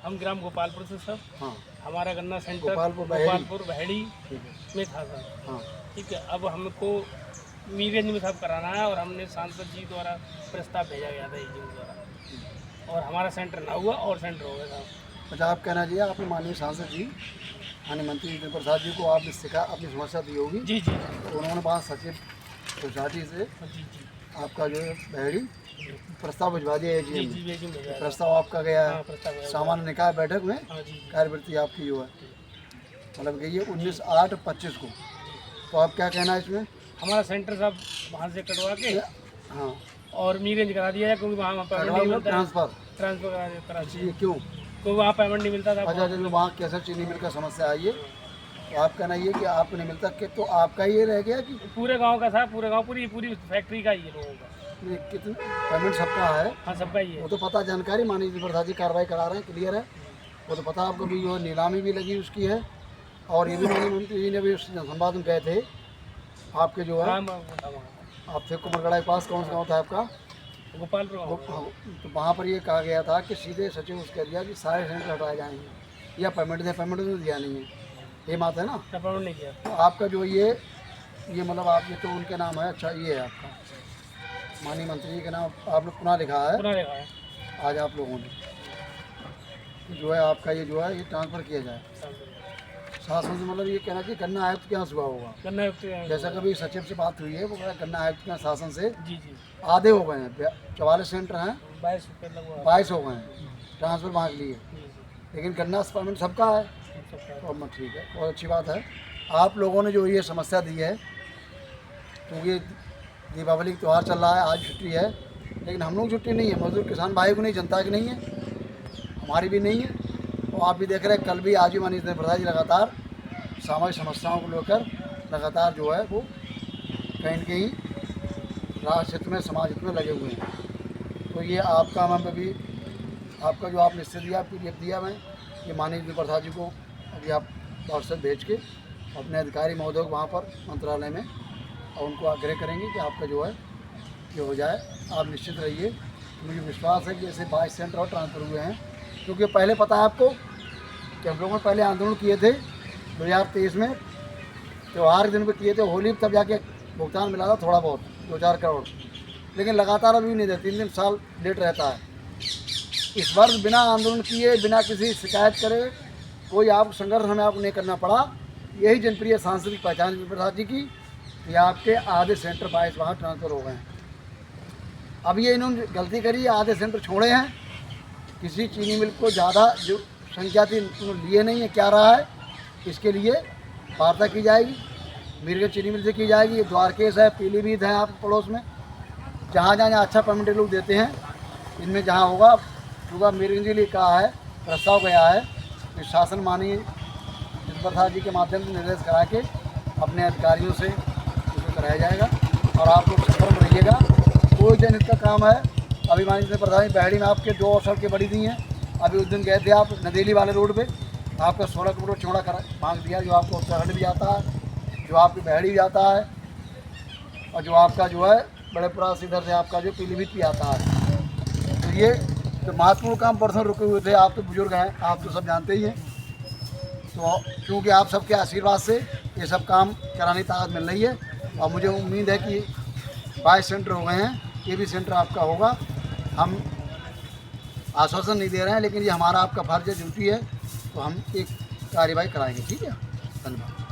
हम ग्राम गोपालपुर से सर। हाँ, हमारा गन्ना सेंटर गोपालपुर बहेड़ी ठीक है। में था सर। हाँ, ठीक है, अब हमको मीरगंज में सब कराना है और हमने सांसद जी द्वारा प्रस्ताव भेजा गया था एजेंट द्वारा, और हमारा सेंटर ना हुआ और सेंटर हो गया था। अच्छा, आप कहना चाहिए आपने माननीय सांसद जी माननीय मंत्री जितेंद्र प्रसाद जी को आपने सिखा अपनी समस्या दी होगी। जी जी तो उन्होंने वहाँ सचिव सोसाइटी से जी जी आपका जो है बहेड़ी प्रस्ताव भिजवा दिया है जी जी। जी भेजी भेजा है। प्रस्ताव आपका गया हाँ, है प्रस्ताव गया हुआ है। सामान्य निकाय बैठक में, हाँ जी जी कार्यवृत्ति आपकी जो है मतलब गई है 19/8/25 को। तो आप क्या कहना है इसमें? हमारा सेंटर साहब वहाँ से कटवा के हाँ, और मीरगंज करा दिया है, क्योंकि वहाँ पेमेंट नहीं मिलता है। ट्रांसफर ट्रांसफर करा ये दिया, क्यों? क्योंकि वहाँ पेमेंट नहीं मिलता था। अच्छा, जब वहाँ केसर चीनी मिल का समस्या आई है तो आप कहना ये कि आपको नहीं मिलता कि तो आपका ये रह गया कि पूरे गांव का था, पूरे गांव पूरी पूरी फैक्ट्री का ही है लोगों का। ये कितने पेमेंट सबका है हाँ, सबका ही है। वो तो पता, जानकारी माननीय प्रसाद जी कार्रवाई करा रहे हैं, क्लियर है वो तो पता आपको भी। जो नीलामी भी लगी उसकी है, और ये भी माननीय मंत्री जी ने भी उस संवाद में कहे थे आपके जो है आप थे कुमरगढ़ा के पास, कौन सा गाँव था आपका? गोपालपुर गाँव। तो वहाँ पर ये कहा गया था कि सीधे सचिव उसके दिया कि सारे सेंटर हटाए जाएंगे या पेमेंट तो दिया नहीं है, ये बात है ना। पेमेंट नहीं किया। तो आपका जो ये मतलब आप ये तो उनके नाम है, अच्छा ये है आपका माननीय मंत्री जी के नाम आपने पुनः लिखा है पुनः लिखा है आज आप लोगों ने जो है आपका ये जो है ये ट्रांसफ़र किया जाए शासन से। मतलब ये कहना कि गन्ना आयुक्त के यहाँ हुआ होगा, गन्ना जैसा कभी सचिव से बात हुई है वो कह रहा है गन्ना आयुक्त के यहाँ शासन से जी जी आधे हो गए हैं, 44 सेंटर हैं, 22 रुपये लगभग 22 हो गए हैं ट्रांसफ़र मांग लिए, लेकिन गन्ना पेमेंट सबका है। तो ठीक है, बहुत अच्छी बात है। आप लोगों ने जो ये समस्या दी है, क्योंकि दीपावली का त्यौहार चल रहा है, आज छुट्टी है, लेकिन हम लोग छुट्टी नहीं है, मजदूर किसान भाई को नहीं, जनता की नहीं है, हमारी भी नहीं है। तो आप भी देख रहे हैं, कल भी आज भी माननीय जितेंद्र प्रसाद जी लगातार सामाजिक समस्याओं को लेकर लगातार जो है वो कहीं न कहीं राष्ट्र हित में, समाज हित में लगे हुए हैं। तो ये आपका मैं भी आपका जो आपने निश्चित दिया PDF दिया, मैं ये माननीय जितेंद्र प्रसाद जी को अभी आप व्हाट्सएप भेज के अपने अधिकारी महोदय को वहाँ पर मंत्रालय में और उनको आग्रह करेंगे कि आपका जो है ये हो जाए। आप निश्चित रहिए, मुझे विश्वास है कि ऐसे 22 सेंटर और ट्रांसफ़र हुए हैं, क्योंकि पहले पता है आपको कि हम लोगों ने पहले आंदोलन किए थे 2023 में, त्यौहार के दिन पे किए थे, होली तब जाके भुगतान मिला था थोड़ा बहुत 2-4 करोड़, लेकिन लगातार अभी नहीं देते, 3 साल लेट रहता है। इस वर्ष बिना आंदोलन किए, बिना किसी शिकायत करे, कोई आप संघर्ष हमें आपको नहीं करना पड़ा। यही जनप्रिय सांसद की पहचान जितेंद्र प्रसाद जी की, ये आपके आधे सेंटर 22 वहाँ ट्रांसफ़र हो गए हैं। अब ये इन्होंने गलती करी, आधे सेंटर छोड़े हैं, किसी चीनी मिल को ज़्यादा जो संख्या थी उन्होंने लिए नहीं है, क्या रहा है इसके लिए वार्ता की जाएगी, मीरगंज चीनी मिल से की जाएगी, द्वारकेश है, पीलीभीत है आप पड़ोस में, जहाँ जहाँ अच्छा पेमेंट लोग देते हैं, इनमें जहाँ होगा सुबह मीरगंज के लिए कहा है, प्रस्ताव गया है कि शासन माननीय जितेंद्र प्रसाद जी के माध्यम से निर्देश करा के अपने अधिकारियों से उसे कराया जाएगा, और आप लोग सफल रहिएगा। कोई जनहित का काम है। अभी माननीय जितेंद्र प्रसाद जी बहेड़ी में आपके 2 और सड़कें बड़ी दी हैं, अभी उस दिन गए थे आप नदेली वाले रोड पे, आपका 16 करोड़ चौड़ा करा मांग दिया, जो आपको उत्तराखंड भी जाता है, जो आपकी बहेड़ी भी जाता है, और जो आपका जो है बड़ेपुरा इधर से आपका जो पीलीभीत भी आता है। तो ये तो महत्वपूर्ण काम परसों रुके हुए थे, आप तो बुजुर्ग हैं, आप तो सब जानते ही हैं। तो क्योंकि आप सबके आशीर्वाद से ये सब काम कराने की ताकत मिल रही है, और मुझे उम्मीद है कि 22 सेंटर हो गए हैं, ये भी सेंटर आपका होगा। हम आश्वासन नहीं दे रहे हैं, लेकिन ये हमारा आपका फर्ज है, ड्यूटी है, तो हम एक कार्रवाई कराएंगे। ठीक है, धन्यवाद।